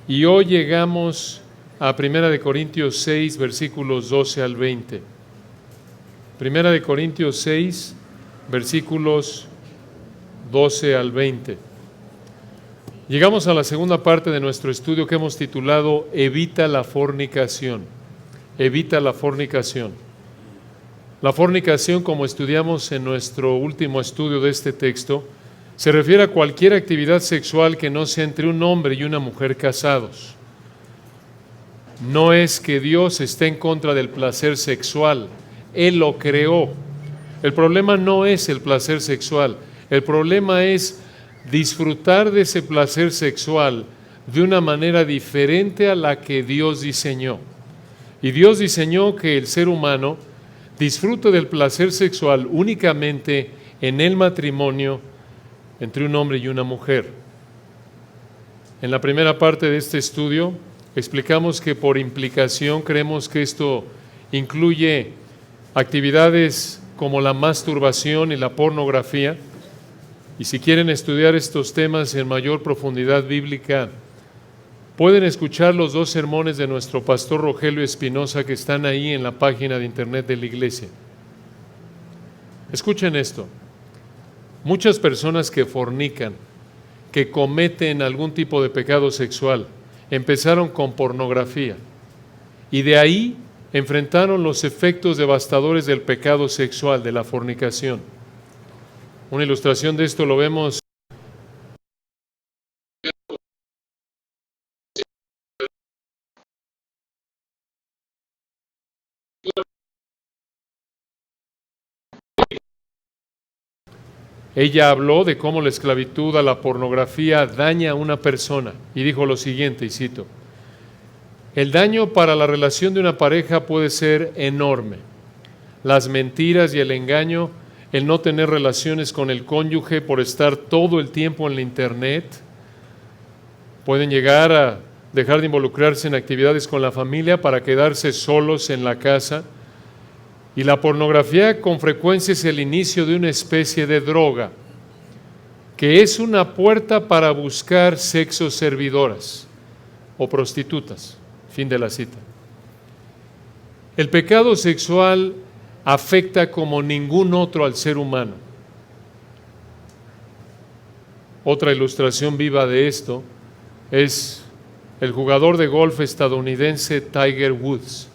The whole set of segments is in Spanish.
Y hoy llegamos a 1 Corintios 6, versículos 12 al 20. 1 Corintios 6, versículos 12 al 20. Llegamos a la segunda parte de nuestro estudio que hemos titulado Evita la fornicación. Evita la fornicación. La fornicación, como estudiamos en nuestro último estudio de este texto, se refiere a cualquier actividad sexual que no sea entre un hombre y una mujer casados. No es que Dios esté en contra del placer sexual, Él lo creó. El problema no es el placer sexual, el problema es disfrutar de ese placer sexual de una manera diferente a la que Dios diseñó. Y Dios diseñó que el ser humano disfrute del placer sexual únicamente en el matrimonio entre un hombre y una mujer. En la primera parte de este estudio explicamos que por implicación creemos que esto incluye actividades como la masturbación y la pornografía. Y si quieren estudiar estos temas en mayor profundidad bíblica, pueden escuchar los 2 sermones de nuestro pastor Rogelio Espinosa que están ahí en la página de internet de la iglesia. Escuchen esto. Muchas personas que fornican, que cometen algún tipo de pecado sexual, empezaron con pornografía y de ahí enfrentaron los efectos devastadores del pecado sexual, de la fornicación. Una ilustración de esto lo vemos Ella habló de cómo la esclavitud a la pornografía daña a una persona y dijo lo siguiente, y cito: el daño para la relación de una pareja puede ser enorme. Las mentiras y el engaño, el no tener relaciones con el cónyuge por estar todo el tiempo en la internet, pueden llegar a dejar de involucrarse en actividades con la familia para quedarse solos en la casa. Y la pornografía con frecuencia es el inicio de una especie de droga, que es una puerta para buscar sexo servidoras o prostitutas. Fin de la cita. El pecado sexual afecta como ningún otro al ser humano. Otra ilustración viva de esto es el jugador de golf estadounidense Tiger Woods.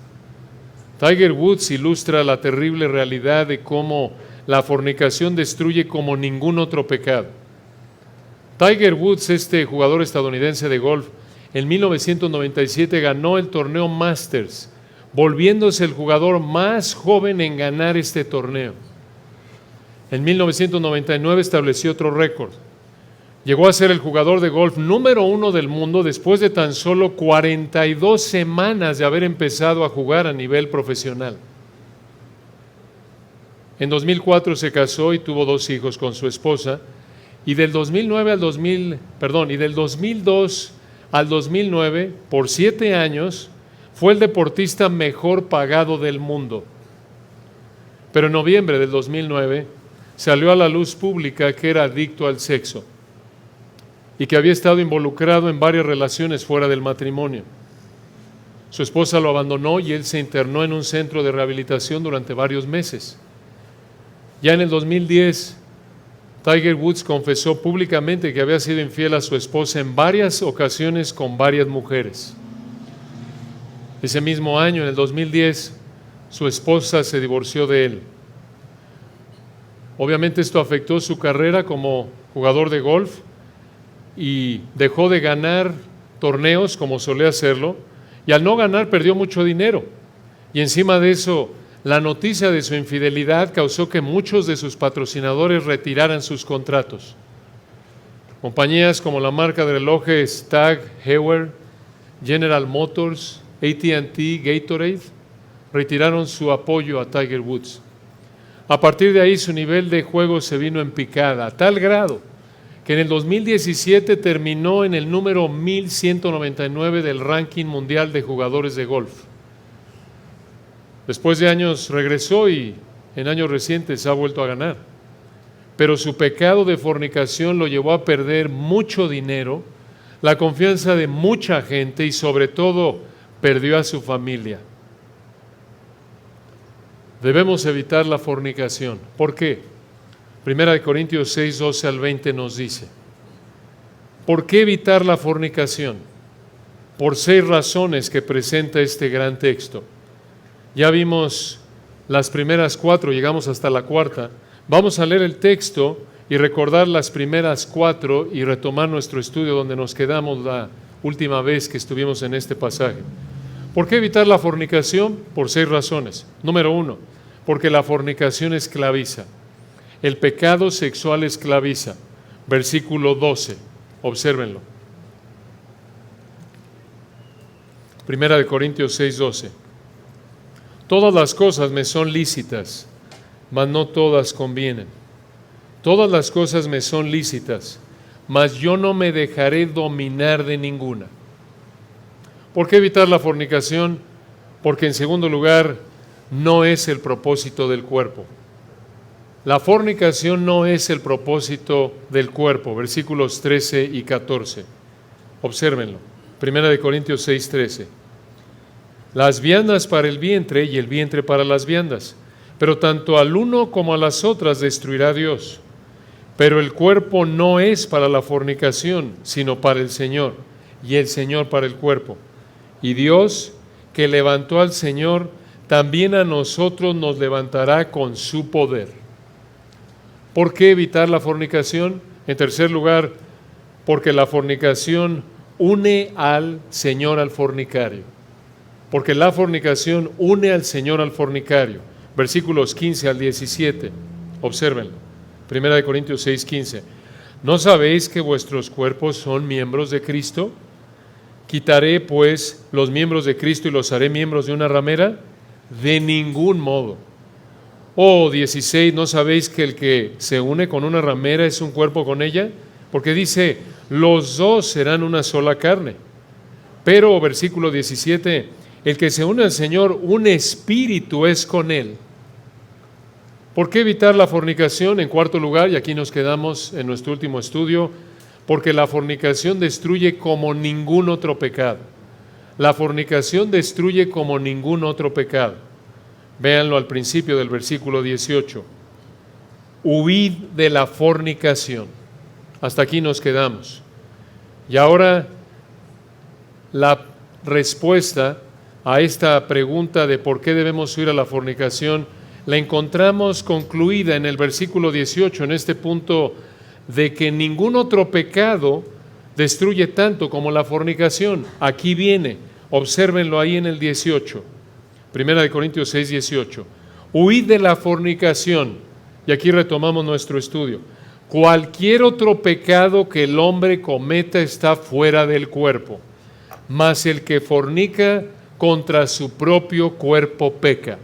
Tiger Woods ilustra la terrible realidad de cómo la fornicación destruye como ningún otro pecado. Tiger Woods, este jugador estadounidense de golf, en 1997 ganó el torneo Masters, volviéndose el jugador más joven en ganar este torneo. En 1999 estableció otro récord. Llegó a ser el jugador de golf número 1 del mundo después de tan solo 42 semanas de haber empezado a jugar a nivel profesional. En 2004 se casó y tuvo 2 hijos con su esposa, y del 2002 al 2009, por 7 años, fue el deportista mejor pagado del mundo. Pero en noviembre del 2009 salió a la luz pública que era adicto al sexo y que había estado involucrado en varias relaciones fuera del matrimonio. Su esposa lo abandonó y él se internó en un centro de rehabilitación durante varios meses. Ya en el 2010, Tiger Woods confesó públicamente que había sido infiel a su esposa en varias ocasiones con varias mujeres. Ese mismo año, en el 2010, su esposa se divorció de él. Obviamente esto afectó su carrera como jugador de golf y dejó de ganar torneos como solía hacerlo, y al no ganar perdió mucho dinero. Y encima de eso, la noticia de su infidelidad causó que muchos de sus patrocinadores retiraran sus contratos. Compañías como la marca de relojes TAG Heuer, General Motors, AT&T, Gatorade, retiraron su apoyo a Tiger Woods. A partir de ahí su nivel de juego se vino en picada, a tal grado que en el 2017 terminó en el número 1199 del ranking mundial de jugadores de golf. Después de años regresó y en años recientes ha vuelto a ganar. Pero su pecado de fornicación lo llevó a perder mucho dinero, la confianza de mucha gente y sobre todo perdió a su familia. Debemos evitar la fornicación. ¿Por qué? Primera de Corintios 6, 12 al 20 nos dice. ¿Por qué evitar la fornicación? Por 6 razones que presenta este gran texto. Ya vimos las primeras 4, llegamos hasta la 4ª. Vamos a leer el texto y recordar las primeras 4 y retomar nuestro estudio donde nos quedamos la última vez que estuvimos en este pasaje. ¿Por qué evitar la fornicación? Por 6 razones. Número 1, porque la fornicación esclaviza. El pecado sexual esclaviza. Versículo 12, obsérvenlo. Primera de Corintios 6, 12. Todas las cosas me son lícitas, mas no todas convienen. Todas las cosas me son lícitas, mas yo no me dejaré dominar de ninguna. ¿Por qué evitar la fornicación? Porque en segundo lugar, no es el propósito del cuerpo. La fornicación no es el propósito del cuerpo. Versículos 13 y 14. Obsérvenlo. Primera de Corintios 6, 13. Las viandas para el vientre y el vientre para las viandas, pero tanto al uno como a las otras destruirá Dios. Pero el cuerpo no es para la fornicación, sino para el Señor, y el Señor para el cuerpo. Y Dios, que levantó al Señor, también a nosotros nos levantará con su poder. ¿Por qué evitar la fornicación? En tercer lugar, porque la fornicación une al Señor al fornicario. Porque la fornicación une al Señor al fornicario. Versículos 15 al 17. Obsérvenlo. Primera de Corintios 6, 15. ¿No sabéis que vuestros cuerpos son miembros de Cristo? ¿Quitaré, pues, los miembros de Cristo y los haré miembros de una ramera? De ningún modo. Oh, 16, ¿no sabéis que el que se une con una ramera es un cuerpo con ella? Porque dice, los dos serán una sola carne. Pero, versículo 17, el que se une al Señor, un espíritu es con Él. ¿Por qué evitar la fornicación? En cuarto lugar, y aquí nos quedamos en nuestro último estudio, porque la fornicación destruye como ningún otro pecado. La fornicación destruye como ningún otro pecado. Véanlo al principio del versículo 18. Huid de la fornicación. Hasta aquí nos quedamos. Y ahora la respuesta a esta pregunta de por qué debemos huir a la fornicación la encontramos concluida en el versículo 18, en este punto de que ningún otro pecado destruye tanto como la fornicación. Aquí viene, obsérvenlo ahí en el 18, Primera de Corintios 6, 18. Huid de la fornicación, y aquí retomamos nuestro estudio. Cualquier otro pecado que el hombre cometa está fuera del cuerpo, mas el que fornica contra su propio cuerpo peca.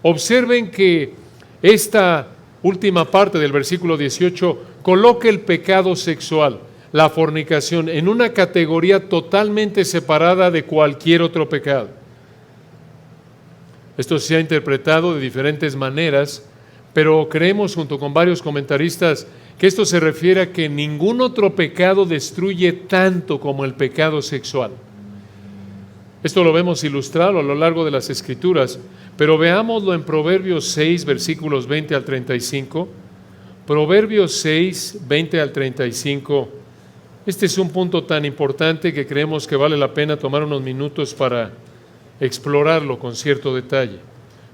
Observen que esta última parte del versículo 18 coloca el pecado sexual, la fornicación, en una categoría totalmente separada de cualquier otro pecado. Esto se ha interpretado de diferentes maneras, pero creemos junto con varios comentaristas que esto se refiere a que ningún otro pecado destruye tanto como el pecado sexual. Esto lo vemos ilustrado a lo largo de las Escrituras, pero veámoslo en Proverbios 6, versículos 20 al 35. Proverbios 6, 20 al 35. Este es un punto tan importante que creemos que vale la pena tomar unos minutos para explorarlo con cierto detalle.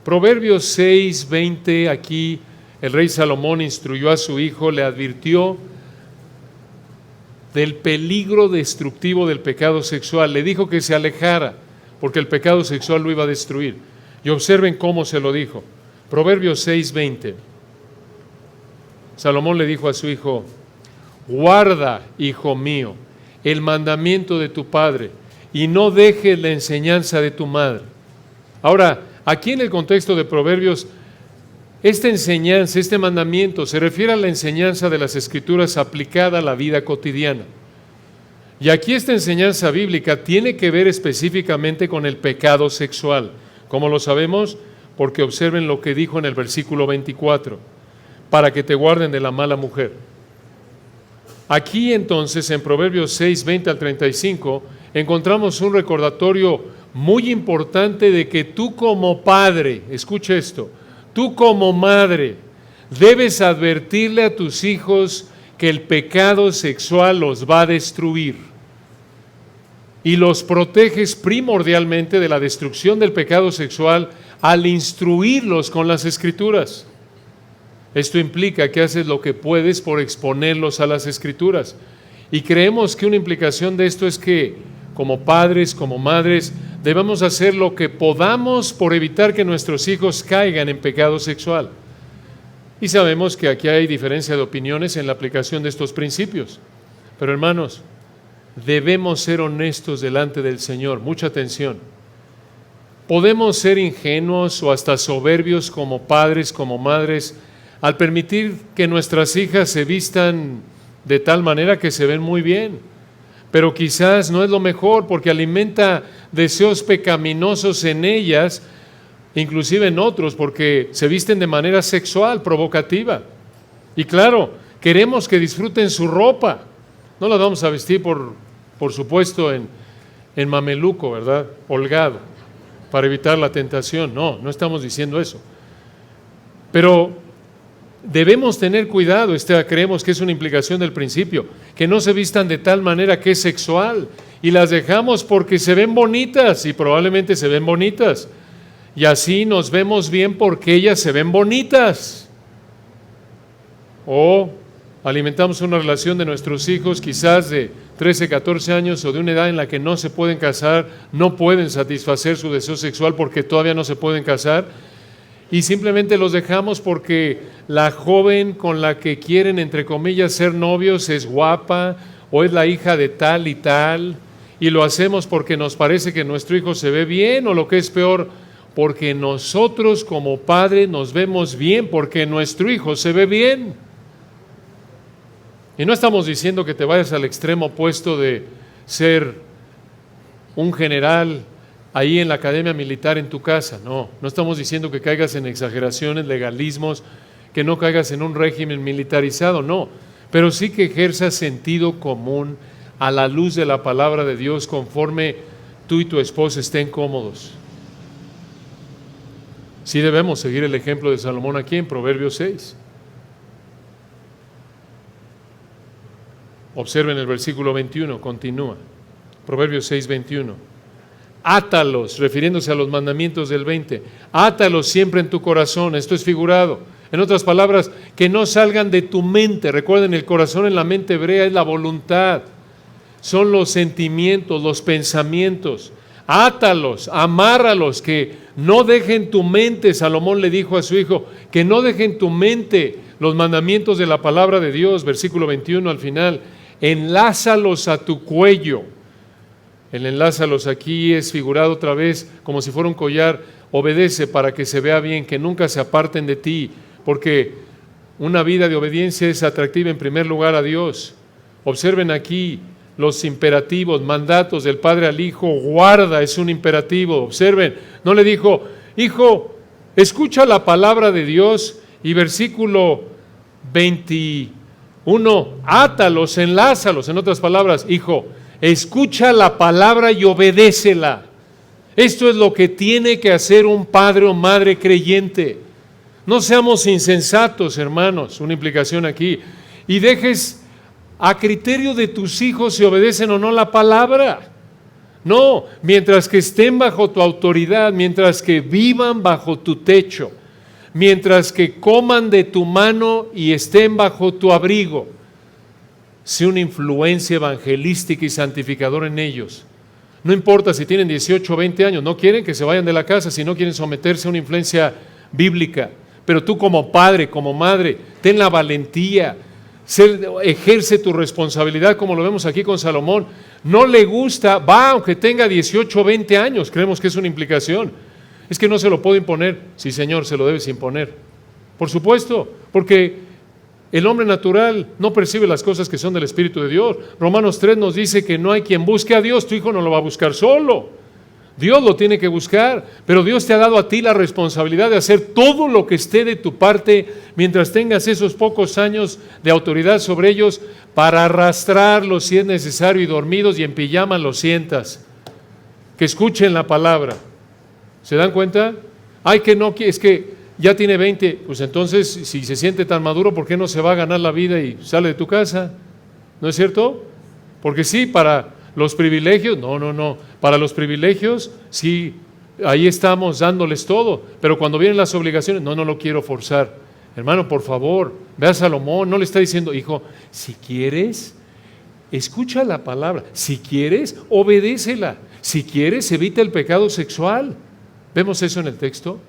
Proverbios 6, 20, aquí el rey Salomón instruyó a su hijo, le advirtió del peligro destructivo del pecado sexual. Le dijo que se alejara, porque el pecado sexual lo iba a destruir. Y observen cómo se lo dijo. Proverbios 6, 20. Salomón le dijo a su hijo, guarda, hijo mío, el mandamiento de tu padre, y no dejes la enseñanza de tu madre. Ahora, aquí en el contexto de Proverbios, esta enseñanza, este mandamiento, se refiere a la enseñanza de las Escrituras aplicada a la vida cotidiana. Y aquí esta enseñanza bíblica tiene que ver específicamente con el pecado sexual. ¿Cómo lo sabemos? Porque observen lo que dijo en el versículo 24, para que te guarden de la mala mujer. Aquí entonces, en Proverbios 6, 20 al 35, encontramos un recordatorio muy importante de que tú como padre, escucha esto, tú como madre, debes advertirle a tus hijos que el pecado sexual los va a destruir. Y los proteges primordialmente de la destrucción del pecado sexual al instruirlos con las Escrituras. Esto implica que haces lo que puedes por exponerlos a las Escrituras. Y creemos que una implicación de esto es que, como padres, como madres, debemos hacer lo que podamos por evitar que nuestros hijos caigan en pecado sexual. Y sabemos que aquí hay diferencia de opiniones en la aplicación de estos principios. Pero hermanos, debemos ser honestos delante del Señor. Mucha atención. Podemos ser ingenuos o hasta soberbios como padres, como madres, al permitir que nuestras hijas se vistan de tal manera que se ven muy bien. Pero quizás no es lo mejor porque alimenta deseos pecaminosos en ellas, inclusive en otros, porque se visten de manera sexual, provocativa. Y claro, queremos que disfruten su ropa. No la vamos a vestir, por supuesto, en mameluco, ¿verdad? Holgado, para evitar la tentación. No estamos diciendo eso. Pero debemos tener cuidado, creemos que es una implicación del principio, que no se vistan de tal manera que es sexual, y las dejamos porque se ven bonitas, y probablemente se ven bonitas. Y así nos vemos bien porque ellas se ven bonitas. O alimentamos una relación de nuestros hijos quizás de 13, 14 años o de una edad en la que no se pueden casar, no pueden satisfacer su deseo sexual porque todavía no se pueden casar, y simplemente los dejamos porque la joven con la que quieren, entre comillas, ser novios es guapa o es la hija de tal y tal, y lo hacemos porque nos parece que nuestro hijo se ve bien, o lo que es peor, porque nosotros como padres nos vemos bien, porque nuestro hijo se ve bien. Y no estamos diciendo que te vayas al extremo opuesto de ser un general ahí en la academia militar en tu casa. No estamos diciendo que caigas en exageraciones, legalismos, que no caigas en un régimen militarizado, no. Pero sí que ejerzas sentido común a la luz de la palabra de Dios conforme tú y tu esposa estén cómodos. Sí debemos seguir el ejemplo de Salomón aquí en Proverbios 6. Observen el versículo 21, continúa. Proverbios 6, 21. Átalos, refiriéndose a los mandamientos del 20. Átalos siempre en tu corazón, esto es figurado. En otras palabras, que no salgan de tu mente. Recuerden, el corazón en la mente hebrea es la voluntad. Son los sentimientos, los pensamientos. Átalos, amárralos, que no dejen tu mente. Salomón le dijo a su hijo, que no dejen tu mente los mandamientos de la palabra de Dios. Versículo 21 al final. Enlázalos a tu cuello. El enlázalos aquí es figurado otra vez como si fuera un collar. Obedece para que se vea bien, que nunca se aparten de ti, porque una vida de obediencia es atractiva en primer lugar a Dios. Observen aquí los imperativos, mandatos del Padre al Hijo. Guarda, es un imperativo. Observen, no le dijo, hijo, escucha la palabra de Dios, y versículo 21, átalos, enlázalos. En otras palabras, hijo, escucha la palabra y obedécela. Esto es lo que tiene que hacer un padre o madre creyente. No seamos insensatos, hermanos, una implicación aquí, y dejes a criterio de tus hijos si obedecen o no la palabra. No, mientras que estén bajo tu autoridad, mientras que vivan bajo tu techo, mientras que coman de tu mano y estén bajo tu abrigo, sé una influencia evangelística y santificadora en ellos. No importa si tienen 18 o 20 años, no quieren que se vayan de la casa, si no quieren someterse a una influencia bíblica. Pero tú como padre, como madre, ten la valentía, ejerce tu responsabilidad, como lo vemos aquí con Salomón. No le gusta, va aunque tenga 18 o 20 años, creemos que es una implicación. Es que no se lo puedo imponer. Sí, Señor, se lo debes imponer. Por supuesto, porque el hombre natural no percibe las cosas que son del Espíritu de Dios. Romanos 3 nos dice que no hay quien busque a Dios. Tu hijo no lo va a buscar solo. Dios lo tiene que buscar, pero Dios te ha dado a ti la responsabilidad de hacer todo lo que esté de tu parte mientras tengas esos pocos años de autoridad sobre ellos para arrastrarlos si es necesario y dormidos y en pijama los sientas. Que escuchen la palabra. ¿Se dan cuenta? Ay, que no, es que ya tiene 20. Pues entonces, si se siente tan maduro, ¿por qué no se va a ganar la vida y sale de tu casa? ¿No es cierto? Porque sí, para los privilegios, no. Para los privilegios, sí, ahí estamos dándoles todo. Pero cuando vienen las obligaciones, no lo quiero forzar. Hermano, por favor, ve a Salomón, no le está diciendo, hijo, si quieres, escucha la palabra. Si quieres, obedécela. Si quieres, evita el pecado sexual. ¿Vemos eso en el texto?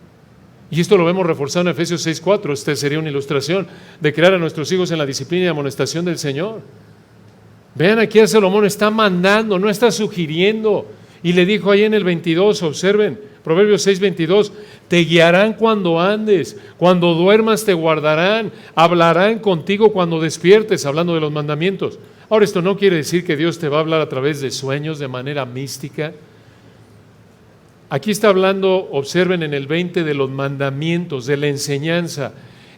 Y esto lo vemos reforzado en Efesios 6:4. Esta sería una ilustración de crear a nuestros hijos en la disciplina y amonestación del Señor. Vean aquí a Salomón, está mandando, no está sugiriendo. Y le dijo ahí en el 22, observen, Proverbios 6:22, te guiarán cuando andes, cuando duermas te guardarán, hablarán contigo cuando despiertes, hablando de los mandamientos. Ahora, esto no quiere decir que Dios te va a hablar a través de sueños de manera mística. Aquí está hablando, observen en el 20, de los mandamientos, de la enseñanza.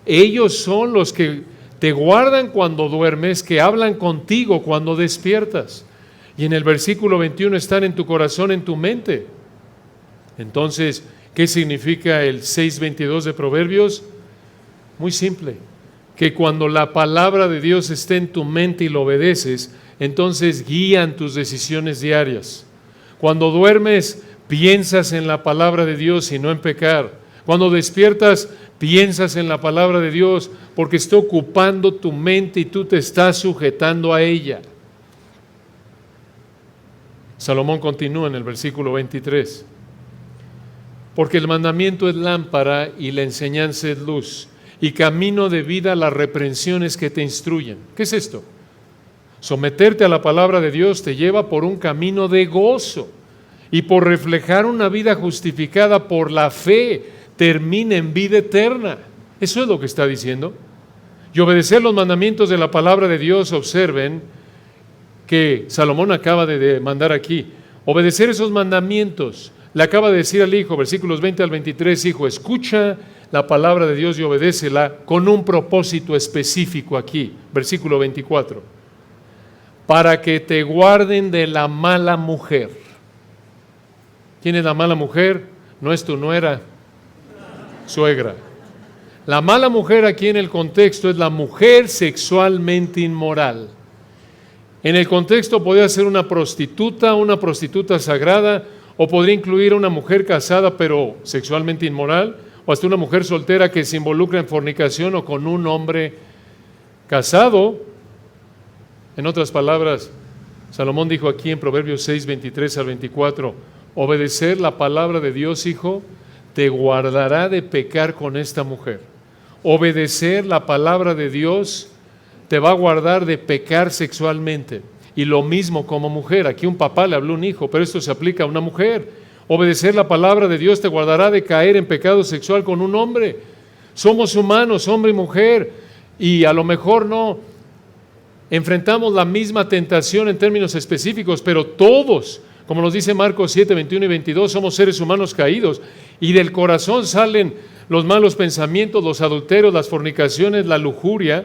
Ellos son los que te guardan cuando duermes, que hablan contigo cuando despiertas. Y en el versículo 21 están en tu corazón, en tu mente. Entonces, ¿qué significa el 6:22 de Proverbios? Muy simple, que cuando la palabra de Dios esté en tu mente y lo obedeces, entonces guían tus decisiones diarias. Cuando duermes, piensas en la palabra de Dios y no en pecar. Cuando despiertas, piensas en la palabra de Dios porque está ocupando tu mente y tú te estás sujetando a ella. Salomón continúa en el versículo 23. Porque el mandamiento es lámpara y la enseñanza es luz, y camino de vida las reprensiones que te instruyen. ¿Qué es esto? Someterte a la palabra de Dios te lleva por un camino de gozo, y por reflejar una vida justificada por la fe, termina en vida eterna. Eso es lo que está diciendo. Y obedecer los mandamientos de la palabra de Dios, observen que Salomón acaba de mandar aquí. Obedecer esos mandamientos. Le acaba de decir al hijo, versículos 20 al 23, hijo, escucha la palabra de Dios y obedécela con un propósito específico aquí. Versículo 24. Para que te guarden de la mala mujer. ¿Quién es la mala mujer? No es tu nuera, suegra. La mala mujer aquí en el contexto es la mujer sexualmente inmoral. En el contexto podría ser una prostituta sagrada, o podría incluir a una mujer casada pero sexualmente inmoral, o hasta una mujer soltera que se involucra en fornicación o con un hombre casado. En otras palabras, Salomón dijo aquí en Proverbios 6, 23 al 24, obedecer la palabra de Dios, hijo, te guardará de pecar con esta mujer. Obedecer la palabra de Dios te va a guardar de pecar sexualmente. Y lo mismo como mujer. Aquí un papá le habló a un hijo, pero esto se aplica a una mujer. Obedecer la palabra de Dios te guardará de caer en pecado sexual con un hombre. Somos humanos, hombre y mujer, y a lo mejor no enfrentamos la misma tentación en términos específicos, pero todos, como nos dice Marcos 7, 21 y 22, somos seres humanos caídos, y del corazón salen los malos pensamientos, los adulterios, las fornicaciones, la lujuria.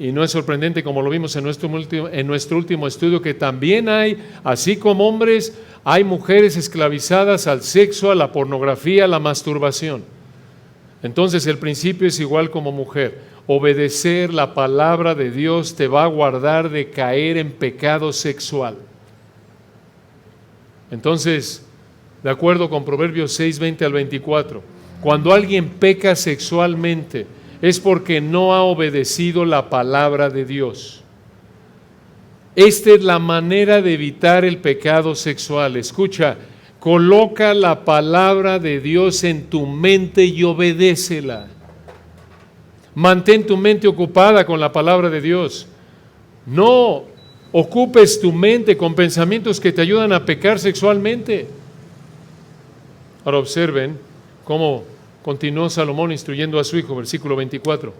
Y no es sorprendente, como lo vimos en nuestro último estudio, que también hay, así como hombres, hay mujeres esclavizadas al sexo, a la pornografía, a la masturbación. Entonces el principio es igual como mujer. Obedecer la palabra de Dios te va a guardar de caer en pecado sexual. Entonces, de acuerdo con Proverbios 6, 20 al 24, cuando alguien peca sexualmente, es porque no ha obedecido la palabra de Dios. Esta es la manera de evitar el pecado sexual. Escucha, coloca la palabra de Dios en tu mente y obedécela. Mantén tu mente ocupada con la palabra de Dios. No ocupes tu mente con pensamientos que te ayudan a pecar sexualmente. Ahora observen cómo continuó Salomón instruyendo a su hijo, versículo 24.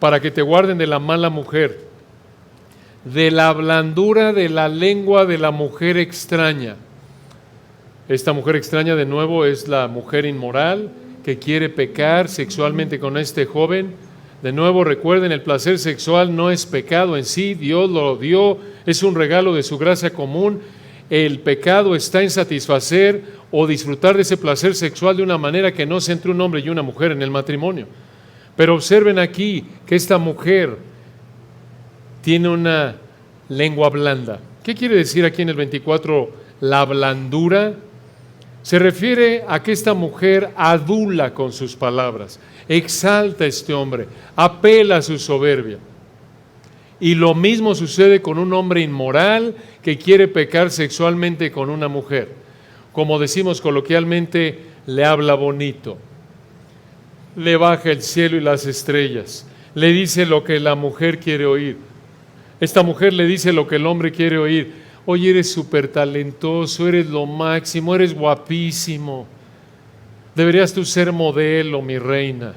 Para que te guarden de la mala mujer, de la blandura de la lengua de la mujer extraña. Esta mujer extraña, de nuevo, es la mujer inmoral que quiere pecar sexualmente con este joven. De nuevo, recuerden, el placer sexual no es pecado en sí, Dios lo dio, es un regalo de su gracia común. El pecado está en satisfacer o disfrutar de ese placer sexual de una manera que no sea entre un hombre y una mujer en el matrimonio. Pero observen aquí que esta mujer tiene una lengua blanda. ¿Qué quiere decir aquí en el 24 la blandura? Se refiere a que esta mujer adula con sus palabras, exalta a este hombre, apela a su soberbia. Y lo mismo sucede con un hombre inmoral que quiere pecar sexualmente con una mujer. Como decimos coloquialmente, le habla bonito, le baja el cielo y las estrellas, le dice lo que la mujer quiere oír. Esta mujer le dice lo que el hombre quiere oír. Oye, eres súper talentoso, eres lo máximo, eres guapísimo. Deberías tú ser modelo, mi reina.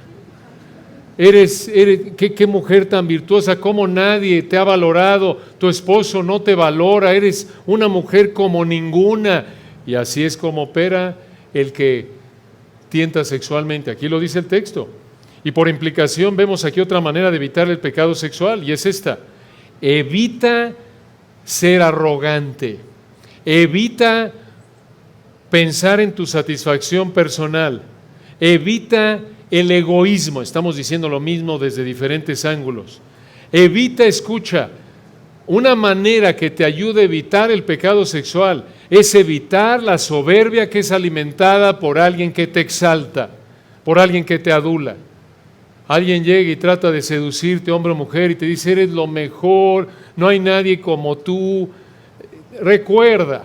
Qué mujer tan virtuosa, cómo nadie te ha valorado, tu esposo no te valora, eres una mujer como ninguna. Y así es como opera el que tienta sexualmente. Aquí lo dice el texto. Y por implicación vemos aquí otra manera de evitar el pecado sexual, y es esta: evita ser arrogante, evita pensar en tu satisfacción personal, evita el egoísmo. Estamos diciendo lo mismo desde diferentes ángulos. Evita, escucha, una manera que te ayude a evitar el pecado sexual es evitar la soberbia que es alimentada por alguien que te exalta, por alguien que te adula. Alguien llega y trata de seducirte, hombre o mujer, y te dice, eres lo mejor, no hay nadie como tú. Recuerda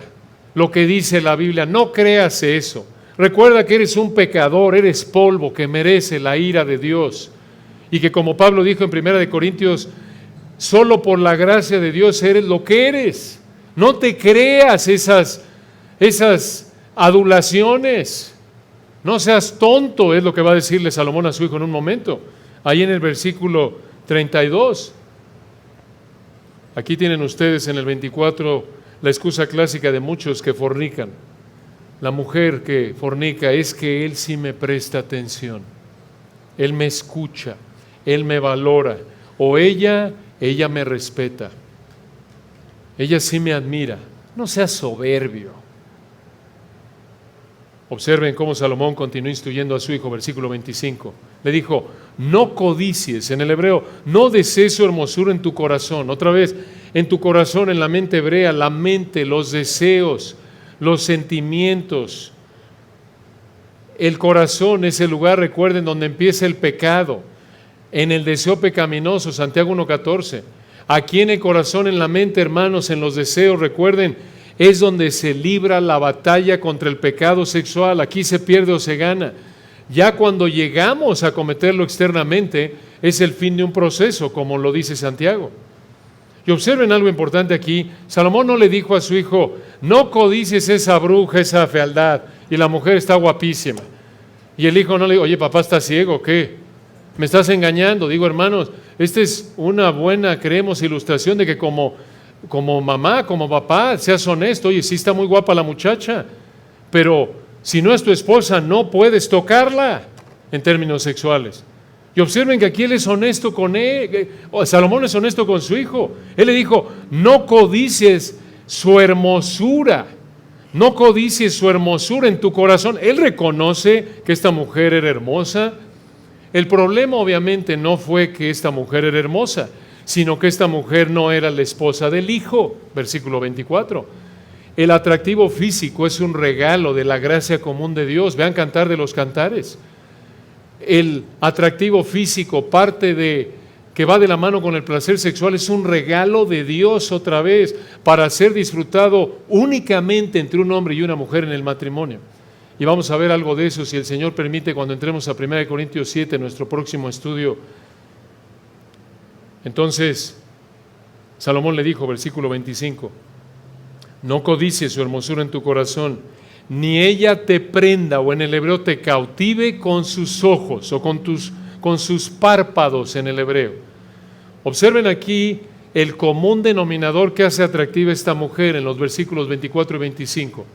lo que dice la Biblia, no creas eso. Recuerda que eres un pecador, eres polvo que merece la ira de Dios. Y que, como Pablo dijo en 1 Corintios, solo por la gracia de Dios eres lo que eres. No te creas esas adulaciones. No seas tonto, es lo que va a decirle Salomón a su hijo en un momento. Ahí en el versículo 32. Aquí tienen ustedes en el 24 la excusa clásica de muchos que fornican. La mujer que fornica es que él sí me presta atención. Él me escucha, él me valora. O ella me respeta. Ella sí me admira. No seas soberbio. Observen cómo Salomón continuó instruyendo a su hijo, versículo 25. Le dijo, no codicies, en el hebreo, no desees su hermosura en tu corazón. Otra vez, en tu corazón, en la mente hebrea, la mente, los deseos, los sentimientos. El corazón es el lugar, recuerden, donde empieza el pecado. En el deseo pecaminoso, Santiago 1:14. Aquí en el corazón, en la mente, hermanos, en los deseos, recuerden, es donde se libra la batalla contra el pecado sexual. Aquí se pierde o se gana. Ya cuando llegamos a cometerlo externamente, es el fin de un proceso, como lo dice Santiago. Y observen algo importante aquí. Salomón no le dijo a su hijo, no codicies esa bruja, esa fealdad, y la mujer está guapísima. Y el hijo no le dijo, oye, papá está ciego, ¿o qué? ¿Me estás engañando? Digo, hermanos, esta es una buena, creemos, ilustración de que como mamá, como papá, seas honesto. Oye, sí está muy guapa la muchacha, pero si no es tu esposa, no puedes tocarla en términos sexuales. Y observen que aquí él es honesto con él. Salomón es honesto con su hijo. Él le dijo, no codicies su hermosura. No codicies su hermosura en tu corazón. Él reconoce que esta mujer era hermosa. El problema obviamente no fue que esta mujer era hermosa, sino que esta mujer no era la esposa del hijo. Versículo 24. El atractivo físico es un regalo de la gracia común de Dios. Vean Cantar de los Cantares. El atractivo físico, parte de que va de la mano con el placer sexual, es un regalo de Dios otra vez, para ser disfrutado únicamente entre un hombre y una mujer en el matrimonio. Y vamos a ver algo de eso, si el Señor permite, cuando entremos a 1 Corintios 7, nuestro próximo estudio. Entonces, Salomón le dijo, versículo 25, no codicies su hermosura en tu corazón, ni ella te prenda, o en el hebreo te cautive con sus ojos, o con sus párpados en el hebreo. Observen aquí el común denominador que hace atractiva a esta mujer en los versículos 24 y 25.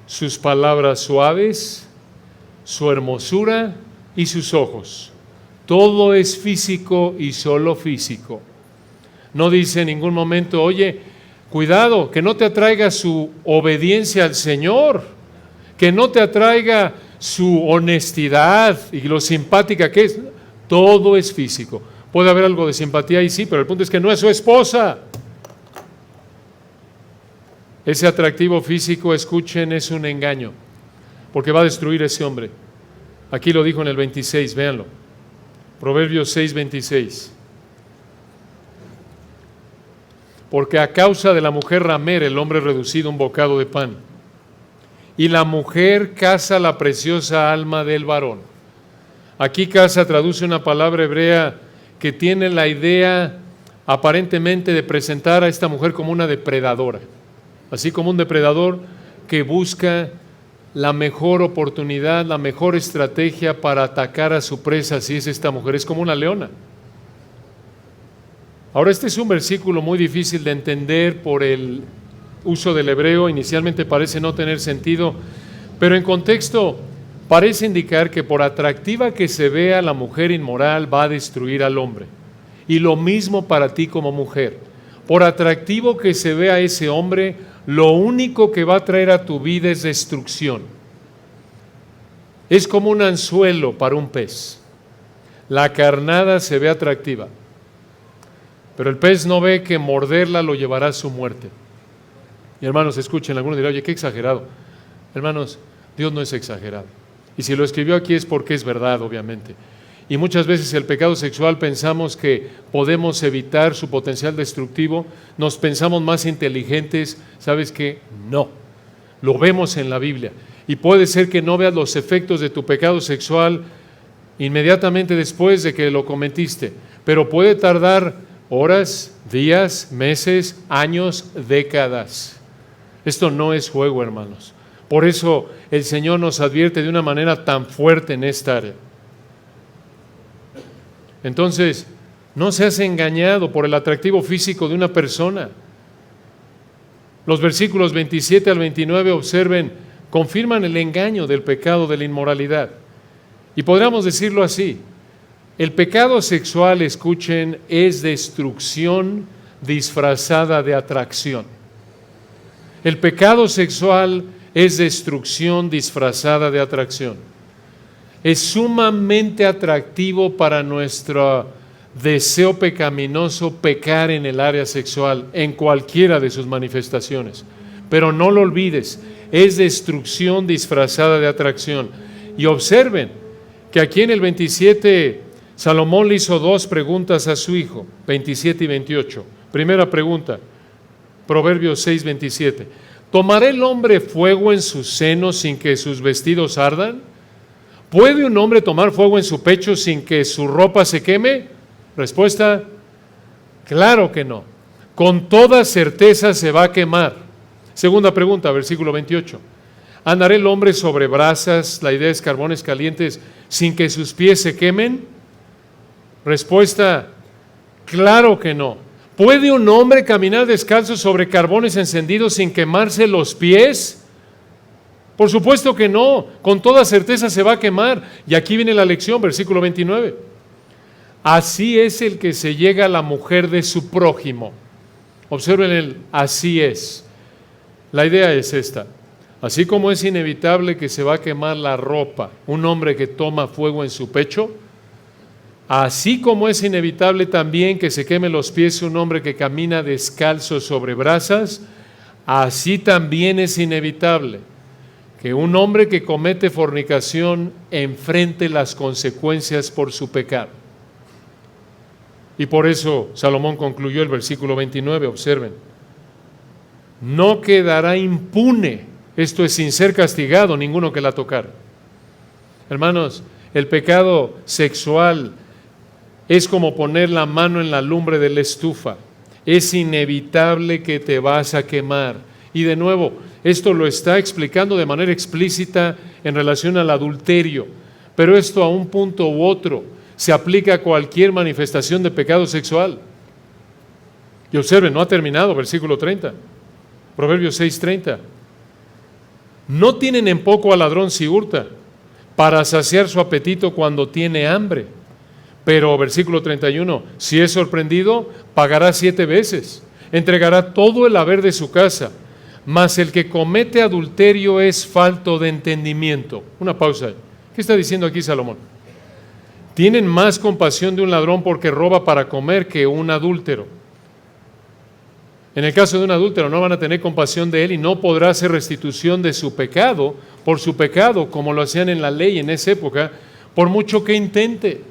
Sus palabras suaves, su hermosura y sus ojos. Todo es físico y solo físico. No dice en ningún momento, oye, cuidado, que no te atraiga su obediencia al Señor, que no te atraiga su honestidad y lo simpática que es. Todo es físico. Puede haber algo de simpatía ahí, sí, pero el punto es que no es su esposa. Ese atractivo físico, escuchen, es un engaño, porque va a destruir a ese hombre. Aquí lo dijo en el 26, véanlo. Proverbios 6, 26. Porque a causa de la mujer ramera el hombre es reducido a un bocado de pan, y la mujer caza la preciosa alma del varón. Aquí caza traduce una palabra hebrea que tiene la idea aparentemente de presentar a esta mujer como una depredadora, así como un depredador que busca la mejor oportunidad, la mejor estrategia para atacar a su presa. Así es esta mujer, es como una leona. Ahora, este es un versículo muy difícil de entender por el uso del hebreo. Inicialmente parece no tener sentido, pero en contexto parece indicar que por atractiva que se vea la mujer inmoral va a destruir al hombre. Y lo mismo para ti como mujer. Por atractivo que se vea ese hombre, lo único que va a traer a tu vida es destrucción. Es como un anzuelo para un pez. La carnada se ve atractiva, pero el pez no ve que morderla lo llevará a su muerte. Y hermanos, escuchen, algunos dirán, oye, qué exagerado. Hermanos, Dios no es exagerado. Y si lo escribió aquí es porque es verdad, obviamente. Y muchas veces el pecado sexual pensamos que podemos evitar su potencial destructivo, nos pensamos más inteligentes. ¿Sabes qué? No. Lo vemos en la Biblia. Y puede ser que no veas los efectos de tu pecado sexual inmediatamente después de que lo cometiste, pero puede tardar horas, días, meses, años, décadas. Esto no es juego, hermanos. Por eso el Señor nos advierte de una manera tan fuerte en esta área. Entonces, no seas engañado por el atractivo físico de una persona. Los versículos 27 al 29, observen, confirman el engaño del pecado de la inmoralidad. Y podríamos decirlo así, el pecado sexual, escuchen, es destrucción disfrazada de atracción. El pecado sexual es destrucción disfrazada de atracción. Es sumamente atractivo para nuestro deseo pecaminoso pecar en el área sexual, en cualquiera de sus manifestaciones. Pero no lo olvides, es destrucción disfrazada de atracción. Y observen que aquí en el 27, Salomón le hizo dos preguntas a su hijo, 27 y 28. Primera pregunta, Proverbios 6, 27. ¿Tomará el hombre fuego en su seno sin que sus vestidos ardan? ¿Puede un hombre tomar fuego en su pecho sin que su ropa se queme? Respuesta, claro que no. Con toda certeza se va a quemar. Segunda pregunta, versículo 28. ¿Andará el hombre sobre brasas, la idea es carbones calientes, sin que sus pies se quemen? Respuesta, claro que no. ¿Puede un hombre caminar descalzo sobre carbones encendidos sin quemarse los pies? Por supuesto que no, con toda certeza se va a quemar. Y aquí viene la lección, versículo 29. Así es el que se llega a la mujer de su prójimo. Observen el así es. La idea es esta. Así como es inevitable que se va a quemar la ropa, un hombre que toma fuego en su pecho, así como es inevitable también que se queme los pies un hombre que camina descalzo sobre brasas, así también es inevitable que un hombre que comete fornicación enfrente las consecuencias por su pecado. Y por eso Salomón concluyó el versículo 29, observen, no quedará impune, esto es sin ser castigado, ninguno que la tocara. Hermanos, el pecado sexual es como poner la mano en la lumbre de la estufa. Es inevitable que te vas a quemar. Y de nuevo, esto lo está explicando de manera explícita en relación al adulterio. Pero esto a un punto u otro se aplica a cualquier manifestación de pecado sexual. Y observen, no ha terminado, versículo 30. Proverbios 6:30. No tienen en poco al ladrón si hurta, para saciar su apetito cuando tiene hambre. Pero, versículo 31, si es sorprendido, pagará 7 veces, entregará todo el haber de su casa, mas el que comete adulterio es falto de entendimiento. Una pausa. ¿Qué está diciendo aquí Salomón? Tienen más compasión de un ladrón porque roba para comer que un adúltero. En el caso de un adúltero no van a tener compasión de él y no podrá hacer restitución de su pecado por su pecado, como lo hacían en la ley en esa época, por mucho que intente.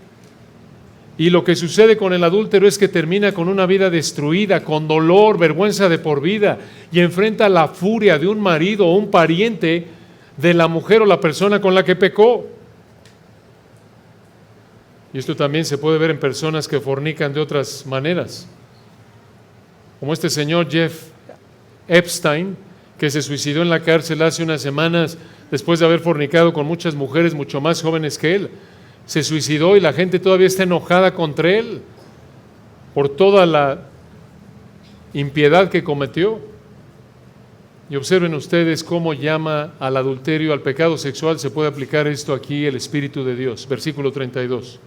Y lo que sucede con el adúltero es que termina con una vida destruida, con dolor, vergüenza de por vida, y enfrenta la furia de un marido o un pariente de la mujer o la persona con la que pecó. Y esto también se puede ver en personas que fornican de otras maneras, como este señor Jeff Epstein, que se suicidó en la cárcel hace unas semanas después de haber fornicado con muchas mujeres mucho más jóvenes que él. Se suicidó y la gente todavía está enojada contra él por toda la impiedad que cometió. Y observen ustedes cómo llama al adulterio, al pecado sexual. Se puede aplicar esto aquí, el Espíritu de Dios. Versículo 32.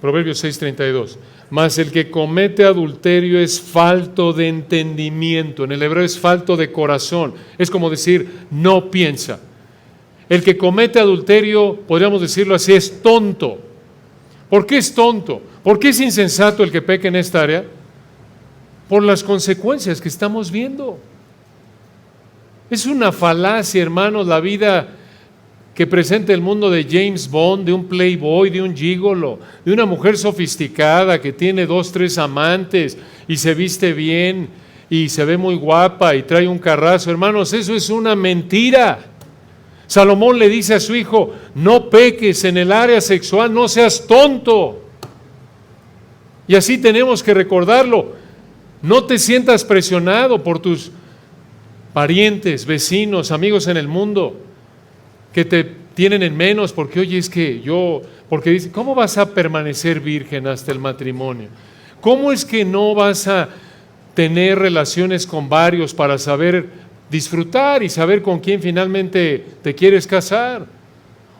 Proverbios 6:32. Mas el que comete adulterio es falto de entendimiento. En el hebreo es falto de corazón. Es como decir, no piensa. El que comete adulterio, podríamos decirlo así, es tonto. ¿Por qué es tonto? ¿Por qué es insensato el que peca en esta área? Por las consecuencias que estamos viendo. Es una falacia, hermanos, la vida que presenta el mundo de James Bond, de un playboy, de un gigolo, de una mujer sofisticada que tiene 2, 3 amantes y se viste bien y se ve muy guapa y trae un carrazo. Hermanos, eso es una mentira. Salomón le dice a su hijo, no peques en el área sexual, no seas tonto. Y así tenemos que recordarlo. No te sientas presionado por tus parientes, vecinos, amigos en el mundo, que te tienen en menos porque, oye, es que porque dice, ¿cómo vas a permanecer virgen hasta el matrimonio? ¿Cómo es que no vas a tener relaciones con varios para saber disfrutar y saber con quién finalmente te quieres casar?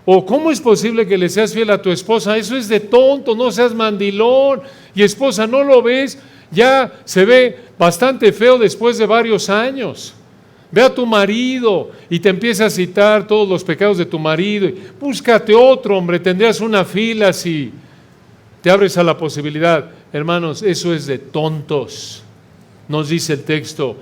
¿O cómo es posible que le seas fiel a tu esposa? Eso es de tonto, no seas mandilón. Y esposa, ¿no lo ves? Ya se ve bastante feo después de varios años. Ve a tu marido y te empieza a citar todos los pecados de tu marido. Y búscate otro, hombre, tendrías una fila si te abres a la posibilidad. Hermanos, eso es de tontos, nos dice el texto.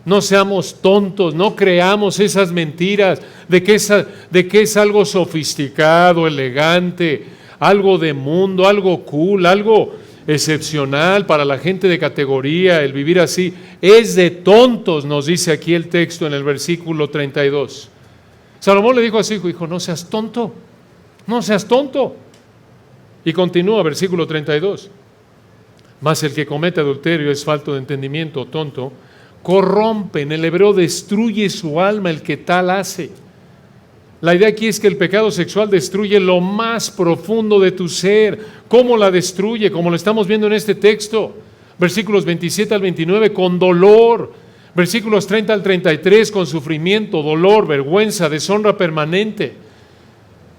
No seamos tontos, no creamos esas mentiras de que es algo sofisticado, elegante, algo de mundo, algo cool, algo excepcional para la gente de categoría, el vivir así. Es de tontos, nos dice aquí el texto en el versículo 32. Salomón le dijo a su hijo, no seas tonto, no seas tonto. Y continúa, versículo 32. Mas el que comete adulterio es falto de entendimiento, tonto, corrompe, en el hebreo destruye su alma el que tal hace. La idea aquí es que el pecado sexual destruye lo más profundo de tu ser. ¿Cómo la destruye? Como lo estamos viendo en este texto. Versículos 27 al 29, con dolor. Versículos 30 al 33, con sufrimiento, dolor, vergüenza, deshonra permanente.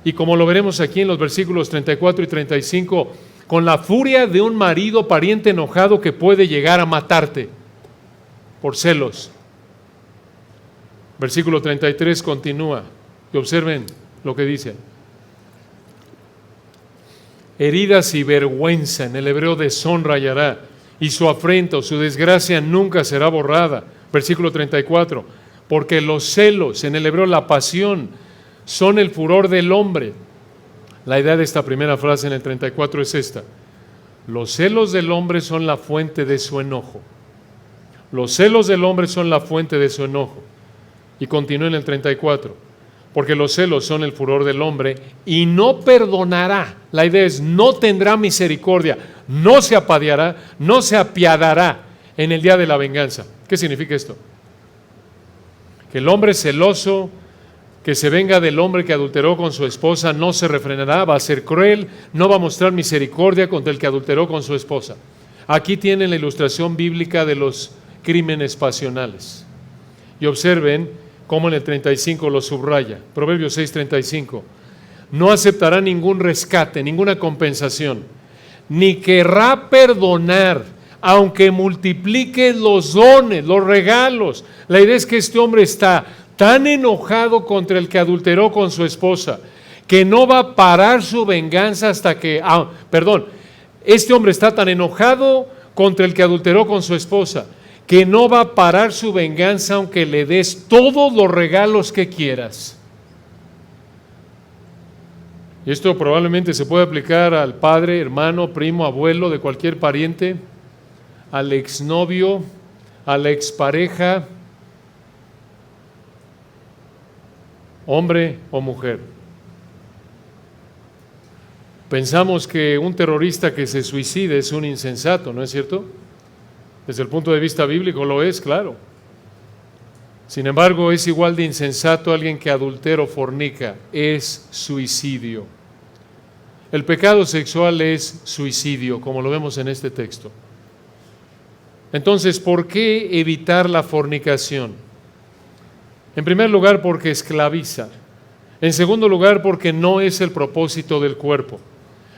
Y como lo veremos aquí en los versículos 34 y 35, con la furia de un marido pariente enojado que puede llegar a matarte por celos. Versículo 33 continúa. Y observen lo que dice. Heridas y vergüenza, en el hebreo deshonra hallará, y su afrenta o su desgracia nunca será borrada. Versículo 34. Porque los celos, en el hebreo la pasión, son el furor del hombre. La idea de esta primera frase en el 34 es esta. Los celos del hombre son la fuente de su enojo. Los celos del hombre son la fuente de su enojo. Y continúa en el 34. Porque los celos son el furor del hombre y no perdonará. La idea es no tendrá misericordia, no se apiadará en el día de la venganza. ¿Qué significa esto? Que el hombre celoso, que se venga del hombre que adulteró con su esposa, no se refrenará, va a ser cruel, no va a mostrar misericordia contra el que adulteró con su esposa. Aquí tienen la ilustración bíblica de los crímenes pasionales. Y observen cómo en el 35 lo subraya. Proverbios 6:35. No aceptará ningún rescate, ninguna compensación, ni querrá perdonar, aunque multiplique los dones, los regalos. La idea es que este hombre está tan enojado contra el que adulteró con su esposa, que no va a parar su venganza hasta que, este hombre está tan enojado contra el que adulteró con su esposa, que no va a parar su venganza aunque le des todos los regalos que quieras. Y esto probablemente se puede aplicar al padre, hermano, primo, abuelo de cualquier pariente, al exnovio, a la expareja, hombre o mujer. Pensamos que un terrorista que se suicide es un insensato, ¿no es cierto? Desde el punto de vista bíblico lo es, claro. Sin embargo, es igual de insensato alguien que adultera o fornica, es suicidio. El pecado sexual es suicidio, como lo vemos en este texto. Entonces, ¿por qué evitar la fornicación? En primer lugar, porque esclaviza. En segundo lugar, porque no es el propósito del cuerpo.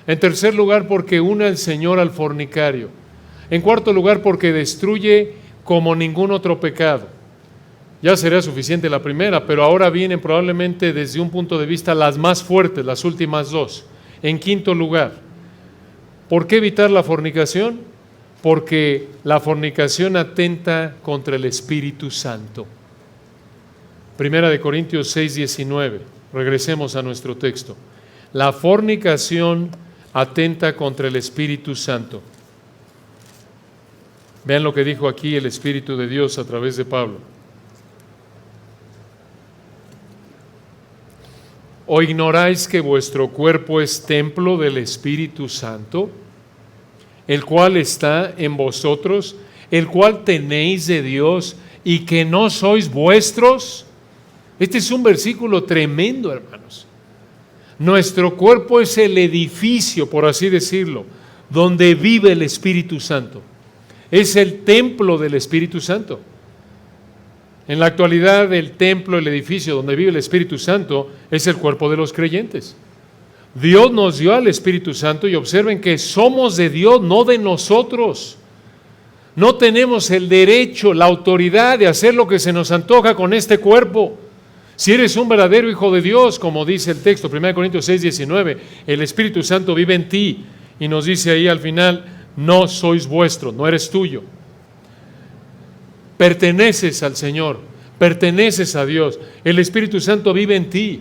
En tercer lugar, porque une al Señor al fornicario. En cuarto lugar, porque destruye como ningún otro pecado. Ya sería suficiente la primera, pero ahora vienen probablemente desde un punto de vista las más fuertes, las últimas dos. En quinto lugar, ¿por qué evitar la fornicación? Porque la fornicación atenta contra el Espíritu Santo. Primera de Corintios 6:19. Regresemos a nuestro texto. La fornicación atenta contra el Espíritu Santo. Vean lo que dijo aquí el Espíritu de Dios a través de Pablo. ¿O ignoráis que vuestro cuerpo es templo del Espíritu Santo, el cual está en vosotros, el cual tenéis de Dios y que no sois vuestros? Este es un versículo tremendo, hermanos. Nuestro cuerpo es el edificio, por así decirlo, donde vive el Espíritu Santo. Es el templo del Espíritu Santo. En la actualidad, el templo, el edificio donde vive el Espíritu Santo es el cuerpo de los creyentes. Dios nos dio al Espíritu Santo y observen que somos de Dios, no de nosotros. No tenemos el derecho, la autoridad de hacer lo que se nos antoja con este cuerpo. Si eres un verdadero hijo de Dios, como dice el texto, 1 Corintios 6:19, el Espíritu Santo vive en ti y nos dice ahí al final, no sois vuestro, no eres tuyo. Perteneces al Señor, perteneces a Dios. El Espíritu Santo vive en ti.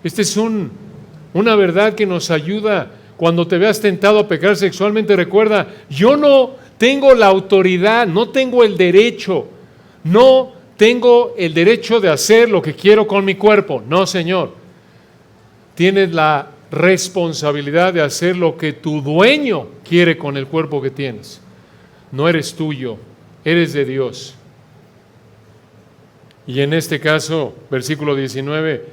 Esta es una verdad que nos ayuda. Cuando te veas tentado a pecar sexualmente, recuerda, yo no tengo la autoridad, no tengo el derecho, no tengo el derecho de hacer lo que quiero con mi cuerpo. No, Señor. Tienes la responsabilidad de hacer lo que tu dueño quiere con el cuerpo que tienes. No eres tuyo. Eres de Dios. Y en este caso, versículo 19,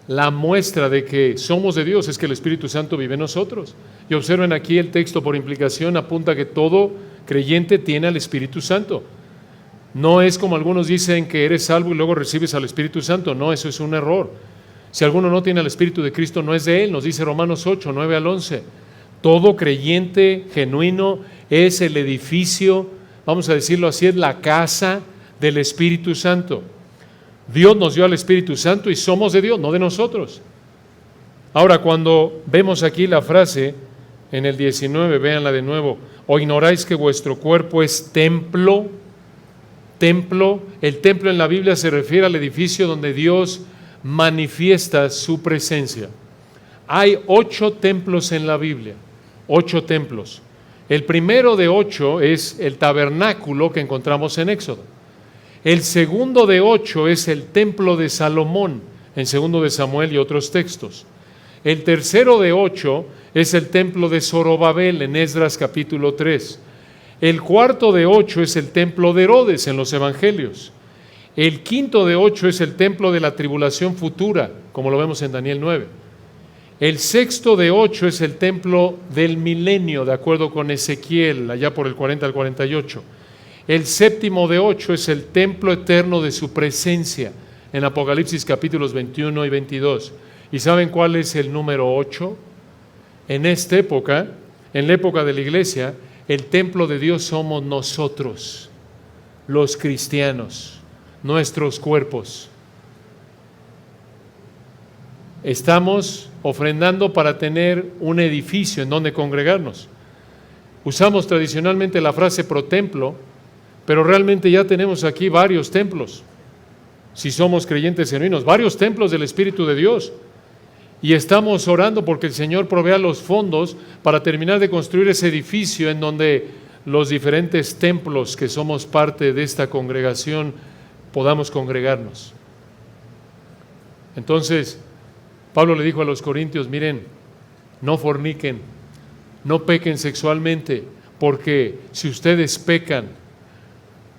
la muestra de que somos de Dios es que el Espíritu Santo vive en nosotros. Y observen aquí el texto por implicación apunta que todo creyente tiene al Espíritu Santo. No es como algunos dicen que eres salvo y luego recibes al Espíritu Santo. No, eso es un error. Si alguno no tiene al Espíritu de Cristo, no es de él, nos dice Romanos 8, 9 al 11. Todo creyente genuino es el edificio, vamos a decirlo así, es la casa del Espíritu Santo. Dios nos dio al Espíritu Santo y somos de Dios, no de nosotros. Ahora, cuando vemos aquí la frase en el 19, véanla de nuevo. ¿O ignoráis que vuestro cuerpo es templo? Templo, el templo en la Biblia se refiere al edificio donde Dios manifiesta su presencia. Hay 8 templos en la Biblia, 8 templos. El primero de 8 es el tabernáculo que encontramos en Éxodo. El segundo de 8 es el templo de Salomón, en 2 de Samuel y otros textos. El tercero de 8 es el templo de Zorobabel, en Esdras capítulo 3. El cuarto de 8 es el templo de Herodes, en los Evangelios. El quinto de 8 es el templo de la tribulación futura, como lo vemos en Daniel 9. El sexto de 8 es el templo del milenio, de acuerdo con Ezequiel, allá por el 40 al 48. El séptimo de 8 es el templo eterno de su presencia, en Apocalipsis capítulos 21 y 22. ¿Y saben cuál es el número 8? En esta época, en la época de la iglesia, el templo de Dios somos nosotros, los cristianos, nuestros cuerpos. Estamos ofrendando para tener un edificio en donde congregarnos. Usamos tradicionalmente la frase pro templo, pero realmente ya tenemos aquí varios templos. Si somos creyentes genuinos, varios templos del Espíritu de Dios. Y estamos orando porque el Señor provea los fondos para terminar de construir ese edificio en donde los diferentes templos que somos parte de esta congregación podamos congregarnos. Entonces, Pablo le dijo a los corintios, miren, no forniquen, no pequen sexualmente, porque si ustedes pecan,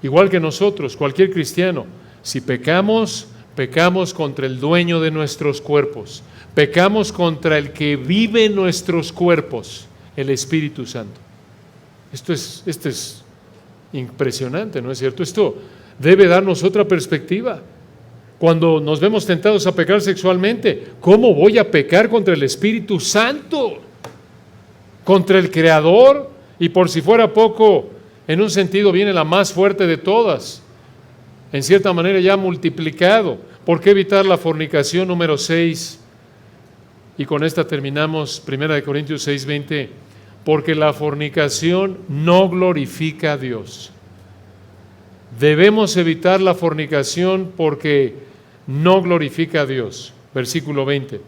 igual que nosotros, cualquier cristiano, si pecamos, pecamos contra el dueño de nuestros cuerpos, pecamos contra el que vive en nuestros cuerpos, el Espíritu Santo. Esto es impresionante, ¿no es cierto? Esto debe darnos otra perspectiva. Cuando nos vemos tentados a pecar sexualmente, ¿cómo voy a pecar contra el Espíritu Santo? Contra el Creador, y por si fuera poco, en un sentido viene la más fuerte de todas, en cierta manera ya multiplicado. ¿Por qué evitar la fornicación? Número 6, y con esta terminamos, 1 Corintios 6:20, porque la fornicación no glorifica a Dios. Debemos evitar la fornicación porque no glorifica a Dios. Versículo 20.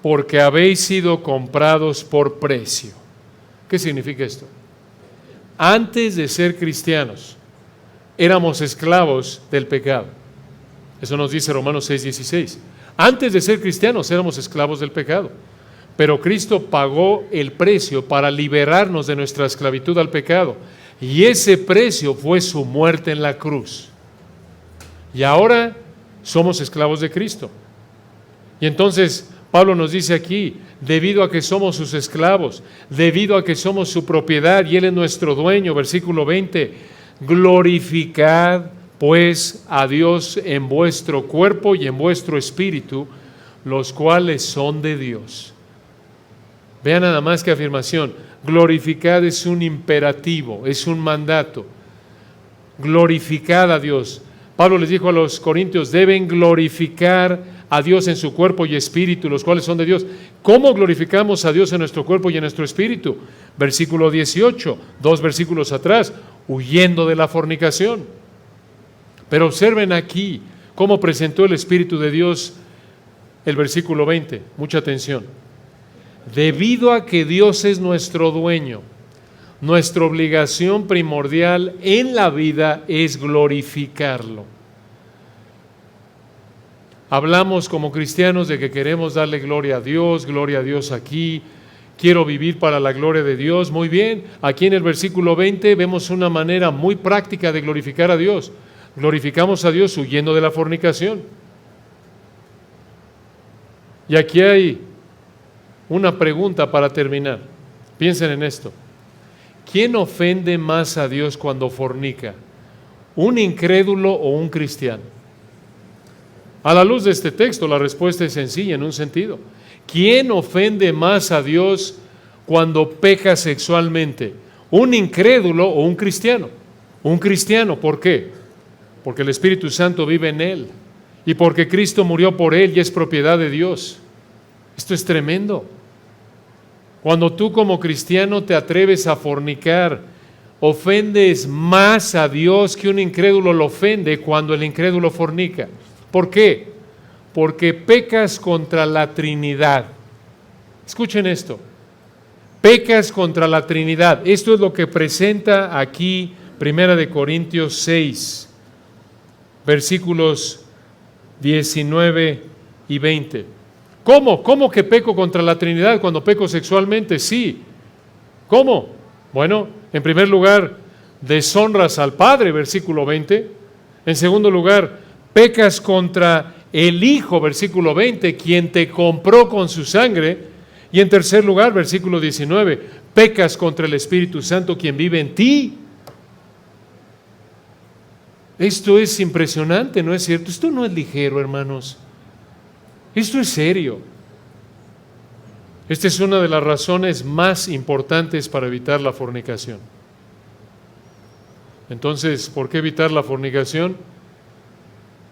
Porque habéis sido comprados por precio. ¿Qué significa esto? Antes de ser cristianos, éramos esclavos del pecado. Eso nos dice Romanos 6:16. Antes de ser cristianos, éramos esclavos del pecado. Pero Cristo pagó el precio para liberarnos de nuestra esclavitud al pecado. Y ese precio fue su muerte en la cruz. Y ahora somos esclavos de Cristo. Y entonces Pablo nos dice aquí, debido a que somos sus esclavos, debido a que somos su propiedad y Él es nuestro dueño, versículo 20, glorificad pues a Dios en vuestro cuerpo y en vuestro espíritu, los cuales son de Dios. Vean nada más que afirmación. Glorificad es un imperativo, es un mandato. Glorificad a Dios. Pablo les dijo a los corintios, deben glorificar a Dios en su cuerpo y espíritu, los cuales son de Dios. ¿Cómo glorificamos a Dios en nuestro cuerpo y en nuestro espíritu? Versículo 18, 2 versículos atrás, huyendo de la fornicación. Pero observen aquí cómo presentó el Espíritu de Dios el versículo 20. Mucha atención. Debido a que Dios es nuestro dueño, nuestra obligación primordial en la vida es glorificarlo. Hablamos como cristianos de que queremos darle gloria a Dios aquí, quiero vivir para la gloria de Dios. Muy bien, aquí en el versículo 20 vemos una manera muy práctica de glorificar a Dios. Glorificamos a Dios huyendo de la fornicación. Y aquí hay una pregunta para terminar. Piensen en esto. ¿Quién ofende más a Dios cuando fornica? ¿Un incrédulo o un cristiano? A la luz de este texto, la respuesta es sencilla en un sentido. ¿Quién ofende más a Dios cuando peca sexualmente? ¿Un incrédulo o un cristiano? Un cristiano, ¿por qué? Porque el Espíritu Santo vive en él y porque Cristo murió por él y es propiedad de Dios. Esto es tremendo. Cuando tú como cristiano te atreves a fornicar, ofendes más a Dios que un incrédulo lo ofende cuando el incrédulo fornica. ¿Por qué? Porque pecas contra la Trinidad. Escuchen esto. Pecas contra la Trinidad. Esto es lo que presenta aquí 1 Corintios 6, versículos 19 y 20. ¿Cómo? ¿Cómo que peco contra la Trinidad cuando peco sexualmente? Sí. ¿Cómo? Bueno, en primer lugar, deshonras al Padre, versículo 20. En segundo lugar, pecas contra el Hijo, versículo 20, quien te compró con su sangre. Y en tercer lugar, versículo 19, pecas contra el Espíritu Santo, quien vive en ti. Esto es impresionante, ¿no es cierto? Esto no es ligero, hermanos. Esto es serio. Esta es una de las razones más importantes para evitar la fornicación. Entonces, ¿por qué evitar la fornicación?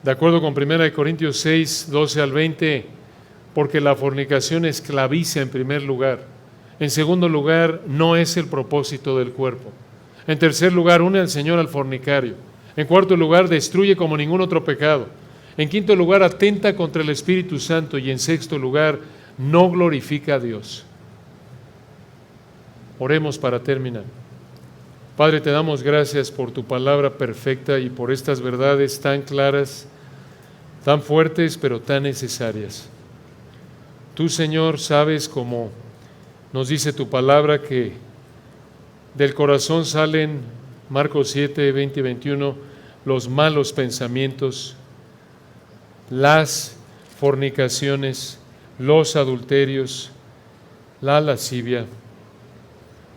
De acuerdo con 1 Corintios 6, 12 al 20, porque la fornicación esclaviza en primer lugar. En segundo lugar, no es el propósito del cuerpo. En tercer lugar, une al Señor al fornicario. En cuarto lugar, destruye como ningún otro pecado. En quinto lugar, atenta contra el Espíritu Santo. Y en sexto lugar, no glorifica a Dios. Oremos para terminar. Padre, te damos gracias por tu palabra perfecta y por estas verdades tan claras, tan fuertes, pero tan necesarias. Tú, Señor, sabes, como nos dice tu palabra, que del corazón salen, Marcos 7, 20 y 21, los malos pensamientos, las fornicaciones, los adulterios, la lascivia.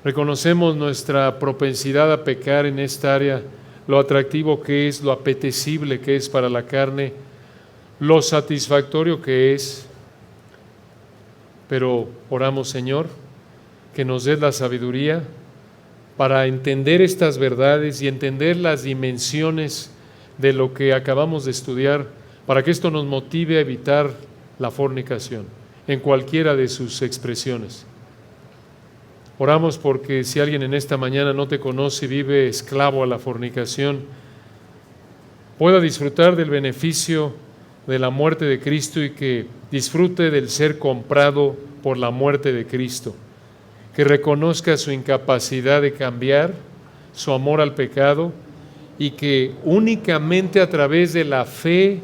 Reconocemos nuestra propensidad a pecar en esta área, lo atractivo que es, lo apetecible que es para la carne, lo satisfactorio que es. Pero oramos, Señor, que nos des la sabiduría para entender estas verdades y entender las dimensiones de lo que acabamos de estudiar, para que esto nos motive a evitar la fornicación en cualquiera de sus expresiones. Oramos porque si alguien en esta mañana no te conoce y vive esclavo a la fornicación, pueda disfrutar del beneficio de la muerte de Cristo y que disfrute del ser comprado por la muerte de Cristo, que reconozca su incapacidad de cambiar, su amor al pecado, y que únicamente a través de la fe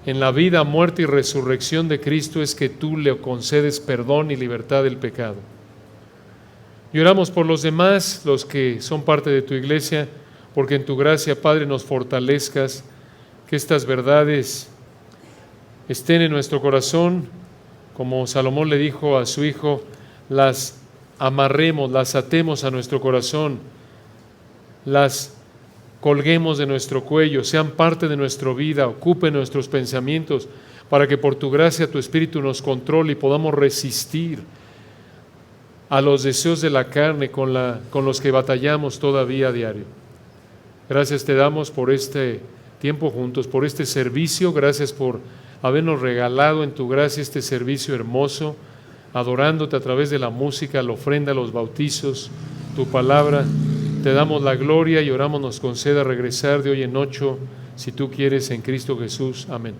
en la vida, muerte y resurrección de Cristo es que tú le concedes perdón y libertad del pecado. Y oramos por los demás, los que son parte de tu iglesia, porque en tu gracia, Padre, nos fortalezcas, que estas verdades estén en nuestro corazón, como Salomón le dijo a su hijo, las amarremos, las atemos a nuestro corazón, las colguemos de nuestro cuello, sean parte de nuestra vida, ocupen nuestros pensamientos, para que por tu gracia tu Espíritu nos controle y podamos resistir a los deseos de la carne con los que batallamos todavía a diario. Gracias te damos por este tiempo juntos, por este servicio, gracias por habernos regalado en tu gracia este servicio hermoso, adorándote a través de la música, la ofrenda, los bautizos, tu palabra. Te damos la gloria y oramos nos conceda regresar de hoy en 8, si tú quieres, en Cristo Jesús. Amén.